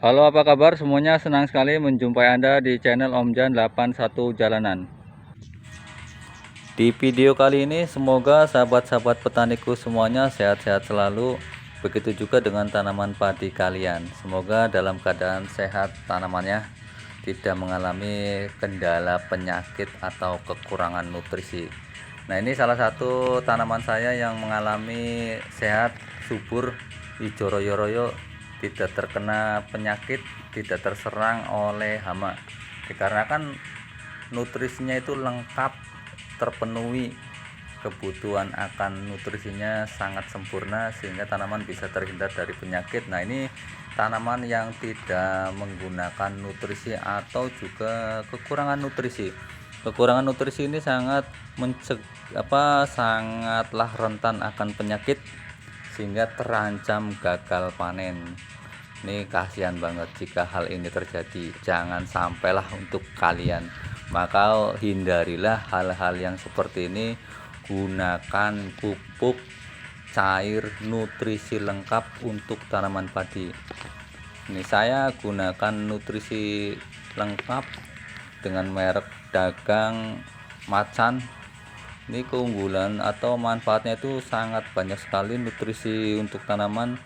Halo, apa kabar semuanya? Senang sekali menjumpai Anda di channel Om Jan 81 Jalanan. Di video kali ini semoga sahabat-sahabat petaniku semuanya sehat-sehat selalu. Begitu juga dengan tanaman padi kalian. Semoga dalam keadaan sehat tanamannya, tidak mengalami kendala penyakit atau kekurangan nutrisi. Nah, ini salah satu tanaman saya yang mengalami sehat, subur, hijau royo-royo, tidak terkena penyakit, tidak terserang oleh hama. Dikarenakan nutrisinya itu lengkap, terpenuhi, kebutuhan akan nutrisinya sangat sempurna sehingga tanaman bisa terhindar dari penyakit. Nah, ini tanaman yang tidak menggunakan nutrisi atau juga kekurangan nutrisi. Kekurangan nutrisi ini sangatlah rentan akan penyakit sehingga terancam gagal panen. Ini kasihan banget jika hal ini terjadi. Jangan sampailah untuk kalian. Maka hindarilah hal-hal yang seperti ini. Gunakan pupuk cair nutrisi lengkap untuk tanaman padi. Ini saya gunakan nutrisi lengkap dengan merek dagang Macan. Ini keunggulan atau manfaatnya itu sangat banyak sekali. Nutrisi untuk tanaman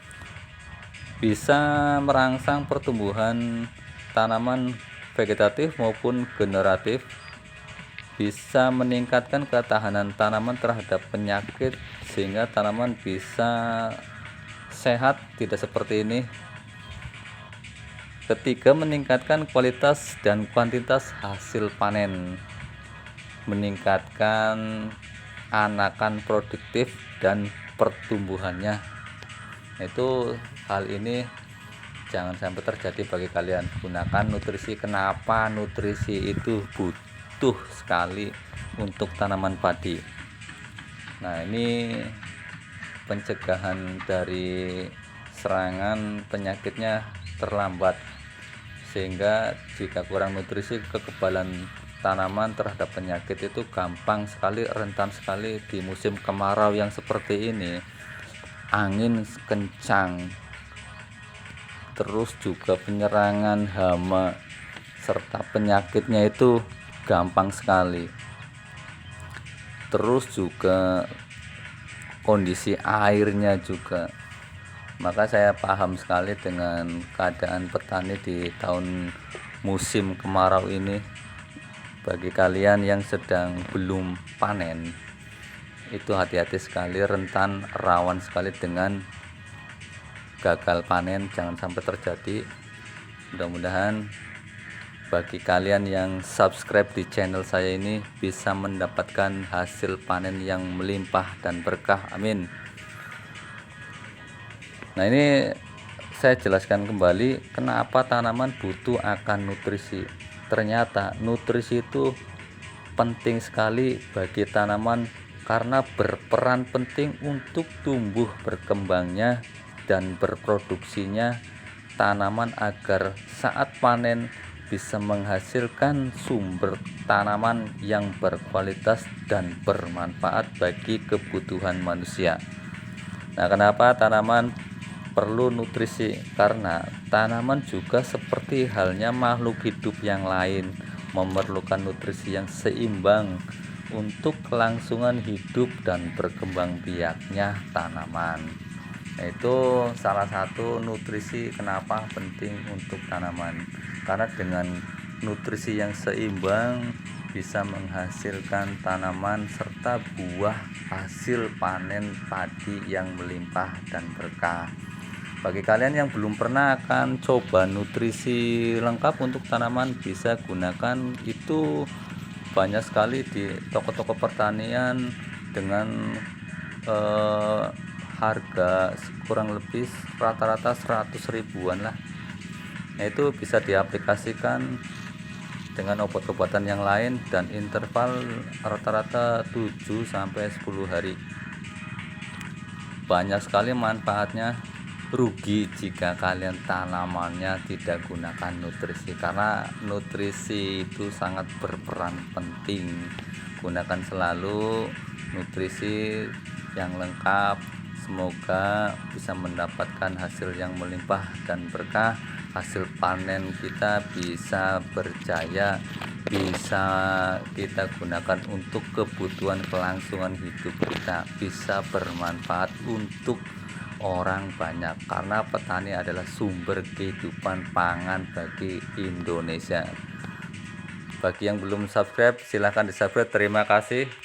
bisa merangsang pertumbuhan tanaman vegetatif maupun generatif, bisa meningkatkan ketahanan tanaman terhadap penyakit sehingga tanaman bisa sehat, tidak seperti ini. Ketiga, meningkatkan kualitas dan kuantitas hasil panen, meningkatkan anakan produktif dan pertumbuhannya. Itu hal ini jangan sampai terjadi bagi kalian. Gunakan nutrisi. Kenapa nutrisi itu butuh sekali untuk tanaman padi? Nah, ini pencegahan dari serangan penyakitnya terlambat, sehingga jika kurang nutrisi, kekebalan tanaman terhadap penyakit itu gampang sekali, rentan sekali. Di musim kemarau yang seperti ini, angin kencang, terus juga penyerangan hama serta penyakitnya itu gampang sekali. Terus juga kondisi airnya juga. Maka saya paham sekali dengan keadaan petani di tahun musim kemarau ini. Bagi kalian yang sedang belum panen, itu hati-hati sekali, rentan, rawan sekali dengan gagal panen. Jangan sampai terjadi. Mudah-mudahan bagi kalian yang subscribe di channel saya ini bisa mendapatkan hasil panen yang melimpah dan berkah. Amin. Nah, ini saya jelaskan kembali kenapa tanaman butuh akan nutrisi. Ternyata nutrisi itu penting sekali bagi tanaman karena berperan penting untuk tumbuh berkembangnya dan berproduksinya tanaman agar saat panen bisa menghasilkan sumber tanaman yang berkualitas dan bermanfaat bagi kebutuhan manusia. Nah, kenapa tanaman perlu nutrisi? Karena tanaman juga seperti halnya makhluk hidup yang lain memerlukan nutrisi yang seimbang untuk kelangsungan hidup dan berkembang biaknya tanaman. Nah, itu salah satu nutrisi kenapa penting untuk tanaman, karena dengan nutrisi yang seimbang bisa menghasilkan tanaman serta buah hasil panen padi yang melimpah dan berkah. Bagi kalian yang belum pernah akan coba nutrisi lengkap untuk tanaman, bisa gunakan. Itu banyak sekali di toko-toko pertanian dengan harga kurang lebih rata-rata 100 ribuan lah. Nah, itu bisa diaplikasikan dengan obat-obatan yang lain dan interval rata-rata 7 sampai 10 hari. Banyak sekali manfaatnya. Rugi jika kalian tanamannya tidak gunakan nutrisi, karena nutrisi itu sangat berperan penting. Gunakan selalu nutrisi yang lengkap. Semoga bisa mendapatkan hasil yang melimpah dan berkah. hasil panen kita bisa berjaya, bisa kita gunakan untuk kebutuhan kelangsungan hidup kita, bisa bermanfaat untuk orang banyak, karena petani adalah sumber kehidupan pangan bagi Indonesia. Bagi yang belum subscribe, silahkan di subscribe. Terima kasih.